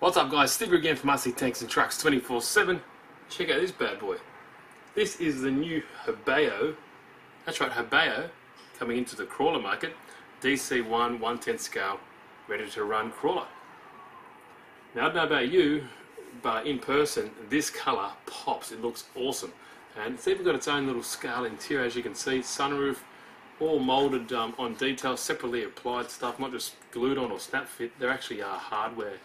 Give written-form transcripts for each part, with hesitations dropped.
What's up guys, Steve again from RC Tanks and Trucks 24/7. Check out this bad boy. This is the new HoBao, that's right, HoBao, coming into the crawler market. DC-1 1/10 scale, ready to run crawler. Now I don't know about you, but in person this colour pops, it looks awesome. And it's even got its own little scale interior, as you can see, sunroof, all moulded on detail, separately applied stuff, not just glued on or snap fit. They're actually hardware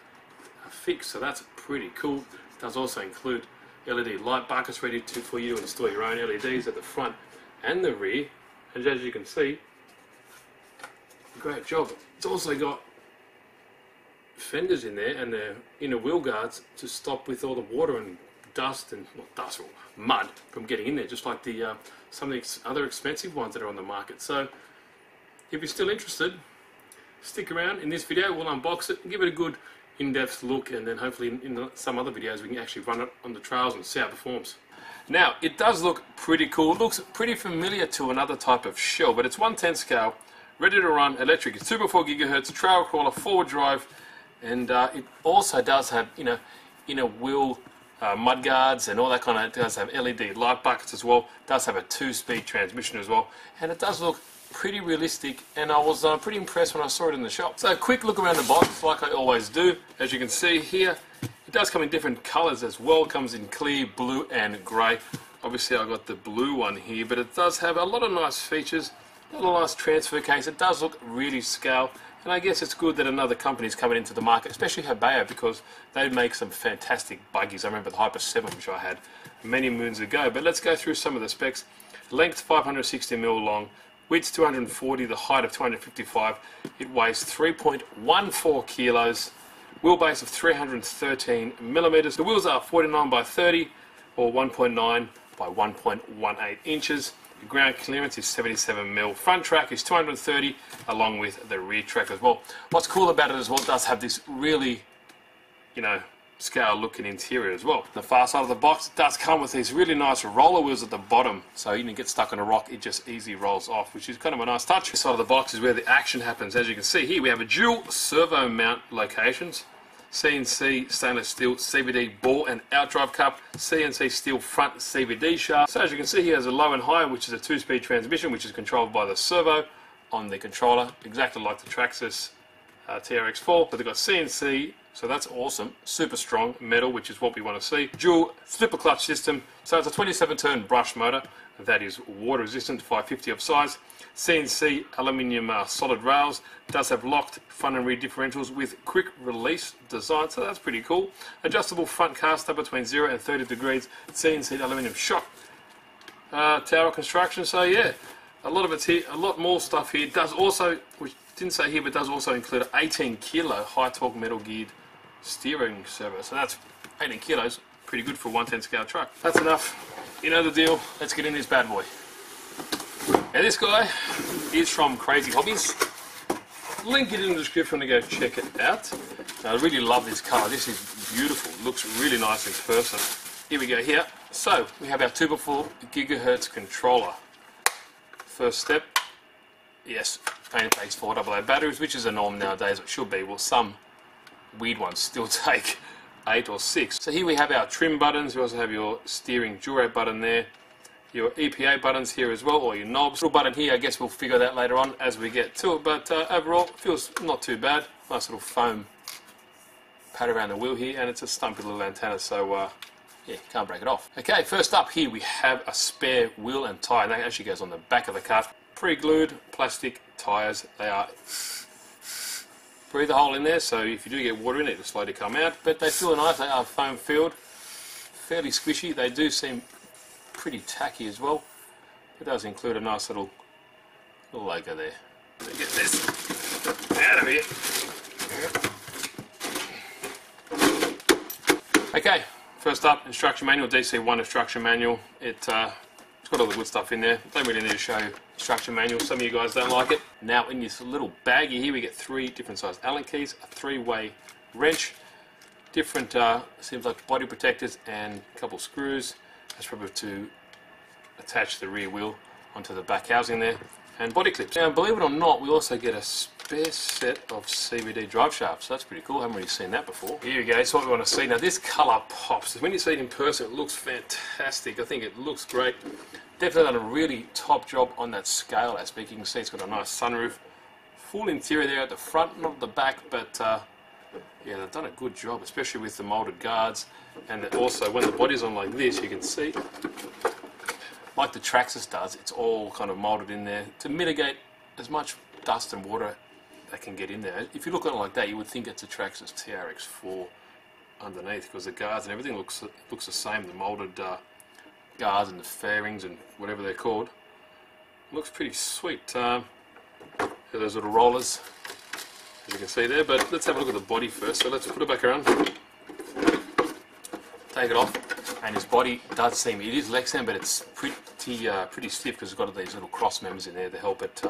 fixed, so that's pretty cool. It does also include LED light buckets ready for you to install your own LEDs at the front and the rear. And as you can see, great job. It's also got fenders in there and the inner wheel guards to stop with all the water and dust and dust or mud from getting in there, just like the some of the other expensive ones that are on the market. So if you're still interested, stick around. In this video we'll unbox it and give it a good in-depth look, and then hopefully in some other videos we can actually run it on the trails and see how it performs. Now it does look pretty cool. It looks pretty familiar to another type of shell, but it's 1/10 scale, ready to run, electric. It's 2x4 gigahertz, trail crawler, forward drive, and it also does have inner wheel mud guards and all that kind of. It does have LED light buckets as well. It does have a 2-speed transmission as well, and it does look pretty realistic, and I was pretty impressed when I saw it in the shop. So a quick look around the box, like I always do. As you can see here, it does come in different colours as well. It comes in clear, blue and grey. Obviously I got the blue one here, but it does have a lot of nice features, a lot of nice transfer case. It does look really scale, and I guess it's good that another company is coming into the market, especially HoBao, because they make some fantastic buggies. I remember the Hyper 7, which I had many moons ago. But let's go through some of the specs. Length 560mm long, width 240, the height of 255. It weighs 3.14 kilos, wheelbase of 313 millimeters. The wheels are 49 by 30 or 1.9 by 1.18 inches. The ground clearance is 77mm. Front track is 230 along with the rear track as well. What's cool about it as well, it does have this really, scale looking interior as well. The far side of the box, it does come with these really nice roller wheels at the bottom, so you can get stuck on a rock, it just easily rolls off, which is kind of a nice touch. This side of the box is where the action happens. As you can see here, we have a dual servo mount locations, CNC stainless steel CVD ball and outdrive cup, CNC steel front CVD shaft. So as you can see here, there's a low and high, which is a 2-speed transmission, which is controlled by the servo on the controller, exactly like the Traxxas TRX4. But they've got CNC, so that's awesome. Super strong metal, which is what we want to see. Dual flipper clutch system, so it's a 27-turn brush motor that is water resistant, 550 of size. CNC aluminium solid rails. It does have locked front and rear differentials with quick release design, so that's pretty cool. Adjustable front caster between 0 and 30 degrees. CNC aluminium shock tower construction. So yeah, a lot of it's here, a lot more stuff here. It does also, which didn't say here, but does also include an 18 kilo high torque metal geared steering servo. So that's 18 kilos, pretty good for a 1/10 scale truck. That's enough. You know the deal. Let's get in this bad boy. Now this guy is from Crazy Hobbies. Link it in the description to go check it out. Now, I really love this colour. This is beautiful. It looks really nice in person. Here we go here. So we have our 2x4 gigahertz controller. First step, yes, only takes 4 AA batteries, which is a norm nowadays. It should be. Well, some weird ones still take 8 or 6. So here we have our trim buttons. We also have your steering duro button there, your EPA buttons here as well, or your knobs. Little button here, I guess we'll figure that later on as we get to it, but overall it feels not too bad. Nice little foam pad around the wheel here, and it's a stumpy little antenna, so yeah, can't break it off. Okay, first up here we have a spare wheel and tyre, and that actually goes on the back of the car. Pre-glued plastic tyres. They are breathe a hole in there, so if you do get water in it, it'll slowly come out, but they feel nice. They are foam filled, fairly squishy. They do seem pretty tacky as well. It does include a nice little logo there. Let me get this out of here. Okay, first up, instruction manual, DC-1 instruction manual. It's got all the good stuff in there. Don't really need to show you instruction manual. Some of you guys don't like it. Now in this little baggie here we get 3 different size Allen keys, a 3-way wrench, different seems like body protectors, and a couple screws. That's probably to attach the rear wheel onto the back housing there, and body clips. Now believe it or not, we also get a spare set of CVD drive shafts. That's pretty cool. I haven't really seen that before. Here you go. It's what we want to see. Now this colour pops. When you see it in person, it looks fantastic. I think it looks great. Definitely done a really top job on that scale aspect. You can see it's got a nice sunroof. Full interior there at the front, not at the back, but yeah, they've done a good job, especially with the moulded guards. And also, when the body's on like this, you can see, like the Traxxas does, it's all kind of moulded in there to mitigate as much dust and water that can get in there. If you look at it like that, you would think it's a Traxxas TRX4 underneath, because the guards and everything looks the same. The moulded guards and the fairings and whatever they're called. Looks pretty sweet. Those little rollers, as you can see there. But let's have a look at the body first. So let's put it back around, take it off, and his body does seem, it is Lexan, but it's pretty stiff because it's got these little cross members in there to help it.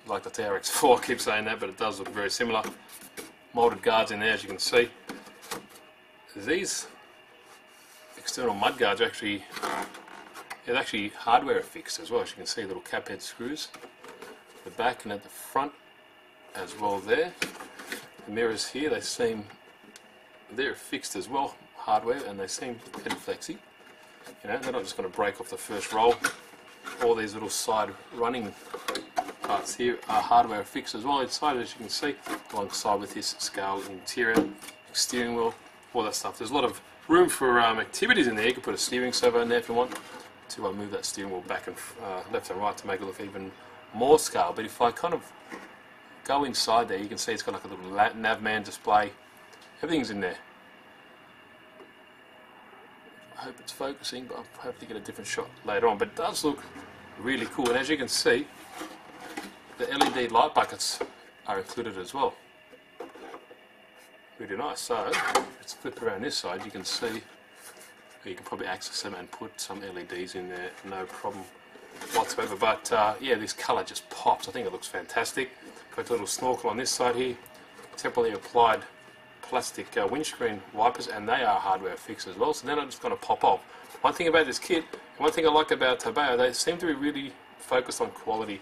Like the TRX4, I keep saying that, but it does look very similar. Moulded guards in there, as you can see. These external mud guards are actually, they're actually hardware affixed as well. As you can see, little cap head screws. The back and at the front as well there. The mirrors here, they're fixed as well, hardware, and they seem pretty flexy. You know, they're not just going to break off the first roll. All these little side running parts here are hardware fixed as well inside, as you can see, alongside with this scale interior, steering wheel, all that stuff. There's a lot of room for activities in there. You can put a steering servo in there if you want to move that steering wheel back and left and right to make it look even more scale. But if I kind of go inside there, you can see it's got like a little navman display. Everything's in there. I hope it's focusing, but I'll hopefully get a different shot later on. But it does look really cool, and as you can see, the LED light buckets are included as well. Really nice. So let's flip around this side. You can see, you can probably access them and put some LEDs in there, no problem whatsoever. But yeah, this colour just pops. I think it looks fantastic. Got a little snorkel on this side here, temporarily applied plastic windscreen wipers, and they are hardware fixed as well, so they're not just going to pop off. One thing about this kit, one thing I like about HoBao, they seem to be really focused on quality,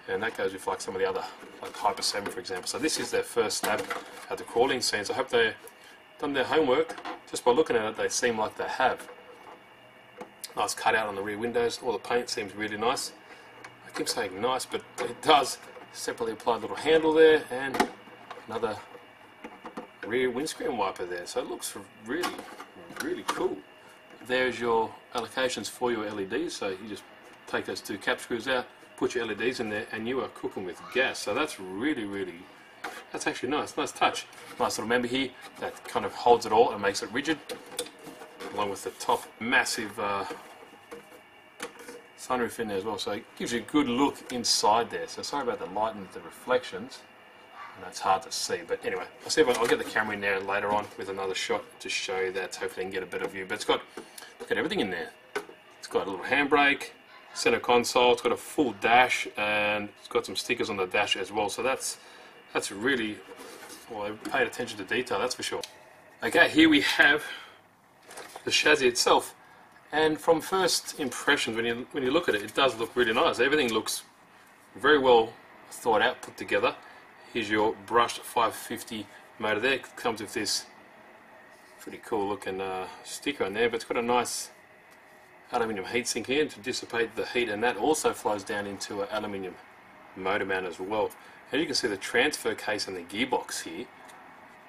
and that goes with like some of the other, like Hyper 7 for example. So this is their first stab at the crawling scene, so I hope they've done their homework. Just by looking at it, they seem like they have. Nice cutout on the rear windows. All the paint seems really nice. I keep saying nice, but it does. Separately applied little handle there, and another rear windscreen wiper there. So it looks really, really cool. There's your allocations for your LEDs. So you just take those two cap screws out, put your LEDs in there, and you are cooking with gas. So that's really, really, that's actually nice. Nice touch. Nice little member here that kind of holds it all and makes it rigid, along with the top massive sunroof in there as well, so it gives you a good look inside there. So sorry about the light and the reflections, and that's hard to see, but anyway, I'll get the camera in there later on with another shot to show you that. Hopefully you can get a better view. But it's got, look at everything in there. It's got a little handbrake, center console, it's got a full dash, and it's got some stickers on the dash as well. So that's really, well, they paid attention to detail, that's for sure. Okay, here we have the chassis itself, and from first impressions, when you look at it, it does look really nice. Everything looks very well thought out, put together. Here's your brushed 550 motor there. It comes with this pretty cool looking sticker on there, but it's got a nice aluminium heatsink here to dissipate the heat, and that also flows down into an aluminium motor mount as well. And you can see the transfer case and the gearbox here.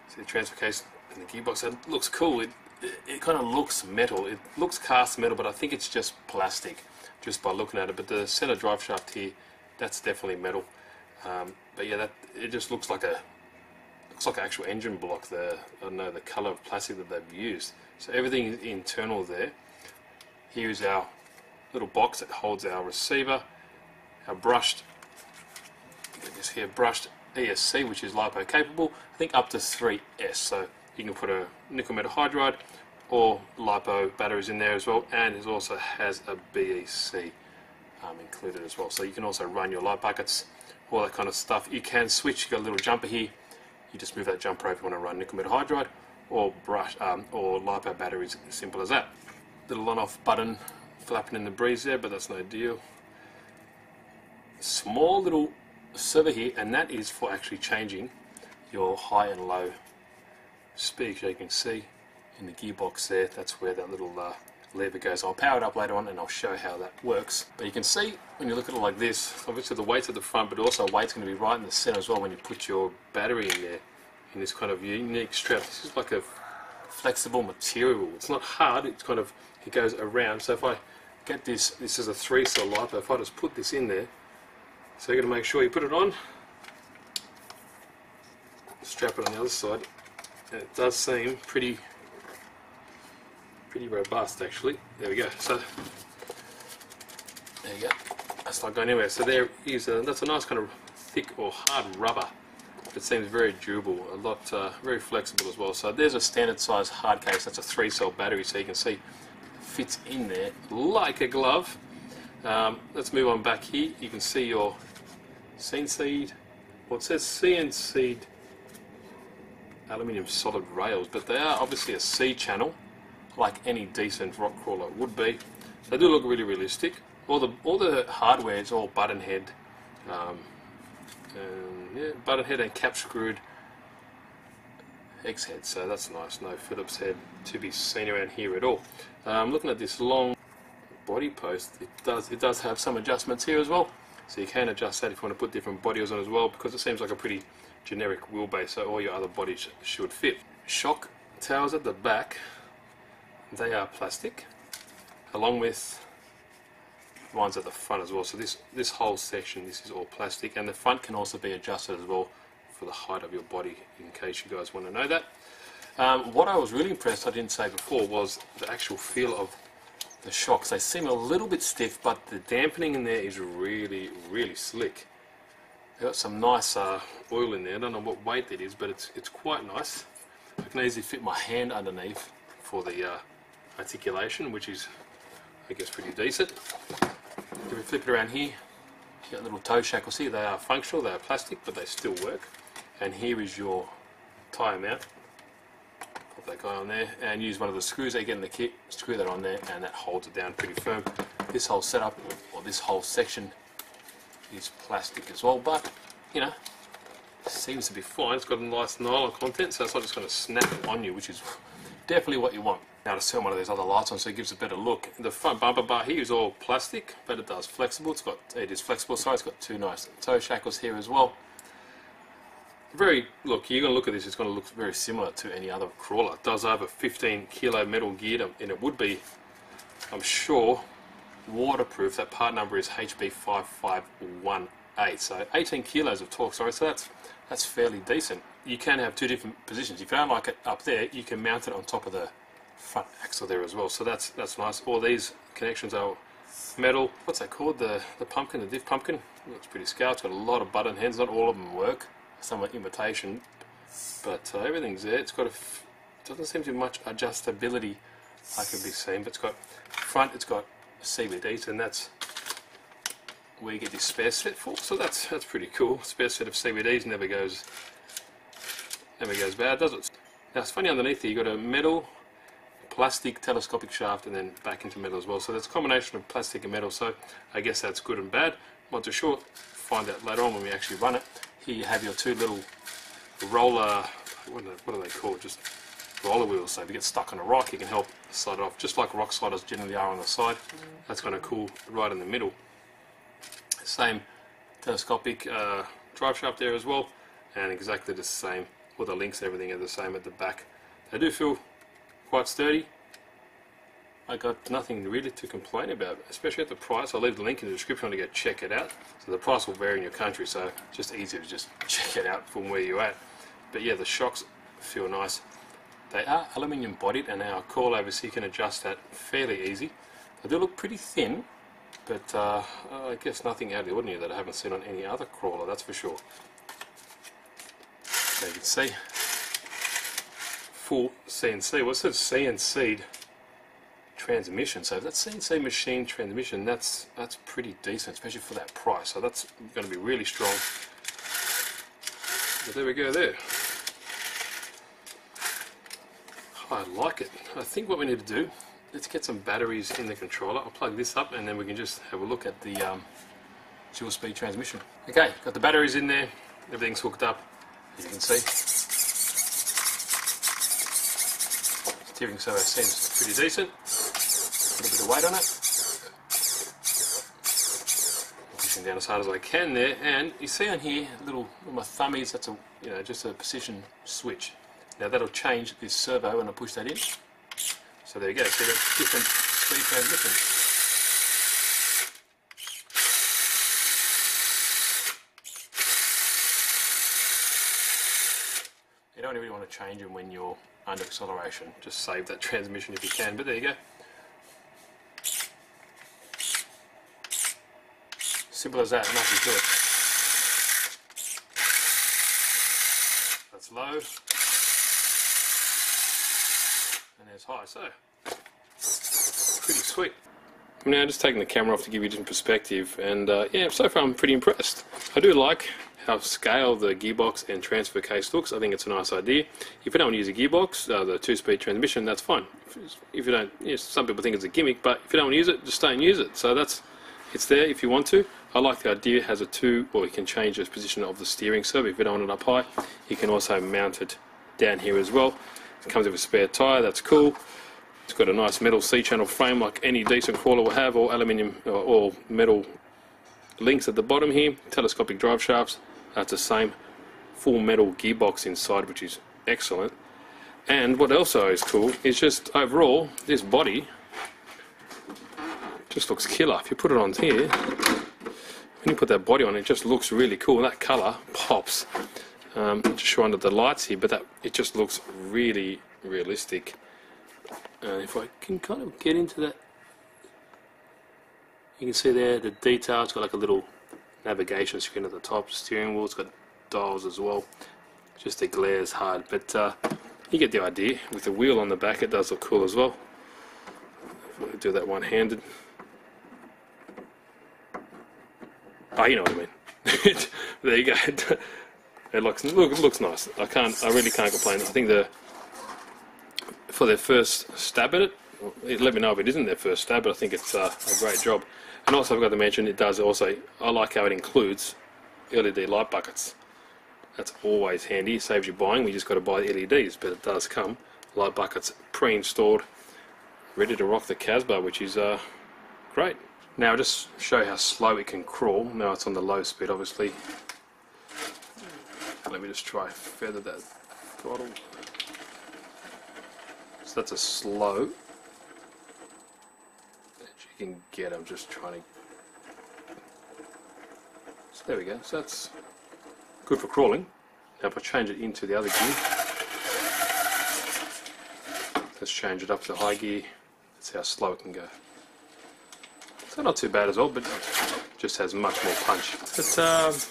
See the transfer case and the gearbox, that looks cool. It kind of looks metal. It looks cast metal, but I think it's just plastic, just by looking at it. But the center drive shaft here, that's definitely metal. But yeah, it just looks like an actual engine block there. I don't know the color of plastic that they've used. So everything is internal there. Here's our little box that holds our receiver, our brushed, this here brushed ESC, which is LiPo capable. I think up to 3S. So you can put a nickel metal hydride or LiPo batteries in there as well, and it also has a BEC included as well. So you can also run your light buckets, all that kind of stuff. You can switch. You've got a little jumper here. You just move that jumper over if you want to run nickel metal hydride or or LiPo batteries. As simple as that. Little on-off button flapping in the breeze there, but that's no deal. Small little servo here, and that is for actually changing your high and low speed. So you can see in the gearbox there, that's where that little lever goes. I'll power it up later on and I'll show how that works. But you can see when you look at it like this, obviously the weight's at the front, but also weight's going to be right in the center as well when you put your battery in there, in this kind of unique strap. This is like a flexible material. It's not hard, it's kind of, it goes around. So if I get this is a 3-cell LiPo, if I just put this in there, so you're going to make sure you put it on, strap it on the other side, and it does seem pretty robust actually. There we go. So there you go. That's not going anywhere. So there is that's a nice kind of thick or hard rubber. It seems very durable, a lot very flexible as well. So there's a standard size hard case. That's a 3-cell battery, so you can see it fits in there like a glove. Let's move on back here. You can see your CNC. Well, it says CNC aluminium solid rails, but they are obviously a C channel, like any decent rock crawler would be. They do look really realistic. All the hardware is all button head, button head and cap screwed X head. So that's nice. No Phillips head to be seen around here at all. Looking at this long body post, it does have some adjustments here as well. So you can adjust that if you want to put different bodies on as well, because it seems like a pretty generic wheelbase, so all your other bodies should fit. Shock towers at the back, they are plastic, along with ones at the front as well. So this whole section, this is all plastic, and the front can also be adjusted as well for the height of your body, in case you guys want to know that. What I was really impressed, I didn't say before, was the actual feel of the shocks. They seem a little bit stiff, but the dampening in there is really, really slick. They've got some nice oil in there. I don't know what weight it is, but it's quite nice. I can easily fit my hand underneath for the articulation, which is, I guess, pretty decent. If we flip it around here, you got little toe shackles here. They are functional, they are plastic, but they still work. And here is your tyre mount. Pop that guy on there and use one of the screws they get in the kit, screw that on there, and that holds it down pretty firm. This whole setup, or this whole section, is plastic as well, but you know, seems to be fine. It's got a nice nylon content, so it's not just going to snap on you, which is definitely what you want. Now to turn one of these other lights on so it gives a better look. The front bumper bar here is all plastic, but it does flexible. It is flexible, so it's got two nice toe shackles here as well. Look, you're going to look at this, it's going to look very similar to any other crawler. It does have a 15 kilo metal gear, and it would be, I'm sure, waterproof. That part number is HB5518, so 18 kilos of torque, sorry, so that's fairly decent. You can have two different positions. If you don't like it up there, you can mount it on top of the front axle there as well, so that's nice. All these connections are metal. What's that called? The pumpkin, the diff pumpkin. Looks pretty scale. It's got a lot of button heads, not all of them work. Some are imitation, but everything's there. It doesn't seem to be much adjustability I can be seen, but it's got front, it's got CVDs, and that's where you get this spare set for. So that's pretty cool. Spare set of CVDs never goes bad, does it? Now it's funny, underneath there you got a metal, plastic telescopic shaft, and then back into metal as well. So that's a combination of plastic and metal. So I guess that's good and bad. Not too sure. Find out later on when we actually run it. Here you have your two little roller, what do they call it? Just roller wheels. So if you get stuck on a rock, you can help slide it off, just like rock sliders generally are on the side. That's kind of cool, right in the middle. Same telescopic drive shaft there as well, and exactly the same. All the links, everything are the same at the back. They do feel quite sturdy. I got nothing really to complain about, especially at the price. I'll leave the link in the description to go check it out. So the price will vary in your country, so just easy to just check it out from where you're at. But yeah, the shocks feel nice. They are aluminium bodied, and our coilovers, so you can adjust that fairly easy. They do look pretty thin, but I guess nothing out of the ordinary that I haven't seen on any other crawler, that's for sure. There you can see, full CNC. Well, it says CNC'd transmission, so if that's CNC machine transmission, that's pretty decent, especially for that price. So that's going to be really strong. But there we go there. I like it. I think what we need to do, let's get some batteries in the controller. I'll plug this up and then we can just have a look at the dual speed transmission. Okay, got the batteries in there, everything's hooked up, as you can see. Steering servo seems pretty decent. Put a bit of weight on it. Pushing down as hard as I can there, and you see on here, little my thummies. That's a just a position switch. Now that'll change this servo when I push that in. So there you go. See, that's different speed transmission. You don't really want to change them when you're under acceleration. Just save that transmission if you can. But there you go. Simple as that, nothing to it. That's low, and there's high, so pretty sweet. I'm now just taking the camera off to give you a different perspective, and yeah, so far I'm pretty impressed. I do like how scale the gearbox and transfer case looks. I think it's a nice idea. If you don't want to use a gearbox, the 2-speed transmission, that's fine. If you don't, some people think it's a gimmick, but if you don't want to use it, just stay and use it. So it's there if you want to. I like the idea. It has a you can change the position of the steering servo if you don't want it up high. You can also mount it down here as well. It comes with a spare tyre, that's cool. It's got a nice metal C-channel frame like any decent crawler will have, or aluminium or metal links at the bottom here. Telescopic drive shafts. That's the same full metal gearbox inside, which is excellent. And what also is cool is just overall this body just looks killer. If you put it on here, when you put that body on, it just looks really cool. That colour pops. Just show under the lights here, but it just looks really realistic. If I can kind of get into that, you can see there the detail. It's got like a little navigation screen at the top. Steering wheel. It's got dials as well. Just the glare is hard, but you get the idea. With the wheel on the back, it does look cool as well. If I do that one-handed. Oh, you know what I mean. There you go. It looks nice. I really can't complain. I think for their first stab at it, let me know if it isn't their first stab, but I think it's a great job. And also, I've got to mention, it does also. I like how it includes LED light buckets. That's always handy. It saves you buying. We just got to buy the LEDs, but it does come light buckets pre-installed, ready to rock the Casbah, which is great. Now, just show how slow it can crawl. Now it's on the low speed, obviously. Let me just try feather that throttle. So that's a slow that you can get. I'm just trying to. So there we go. So that's good for crawling. Now, if I change it into the other gear, let's change it up to high gear. That's how slow it can go. So not too bad as well, but just has much more punch. But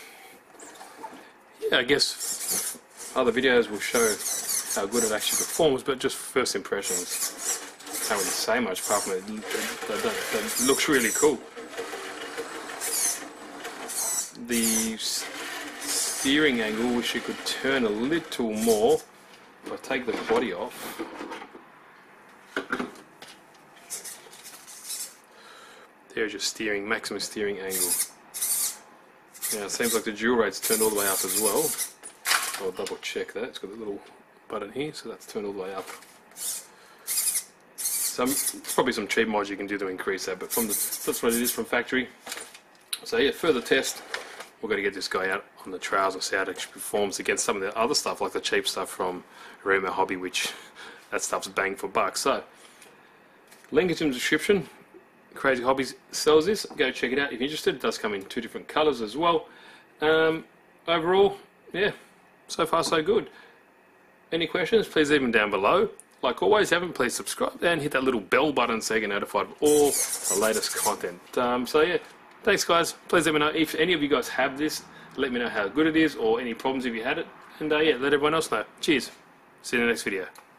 yeah, I guess other videos will show how good it actually performs, but just first impressions, can't really say much apart from it looks really cool. The steering angle, wish you could turn a little more. If I take the body off, there's your steering, maximum steering angle. Now it seems like the dual rate's turned all the way up as well. I'll double check that. It's got a little button here, so that's turned all the way up. So probably some cheap mods you can do to increase that, but that's what it is from factory. So yeah, further test. We've got to get this guy out on the trails and see how it actually performs against some of the other stuff, like the cheap stuff from Remo Hobby, which that stuff's bang for bucks. So link is in the description. Crazy Hobbies sells this. Go check it out if you're interested. It does come in 2 different colours as well. Overall, yeah, so far so good. Any questions, please leave them down below. Like always, if you haven't, please subscribe and hit that little bell button so you get notified of all the latest content. So yeah, thanks guys. Please let me know if any of you guys have this. Let me know how good it is or any problems if you had it. And yeah, let everyone else know. Cheers. See you in the next video.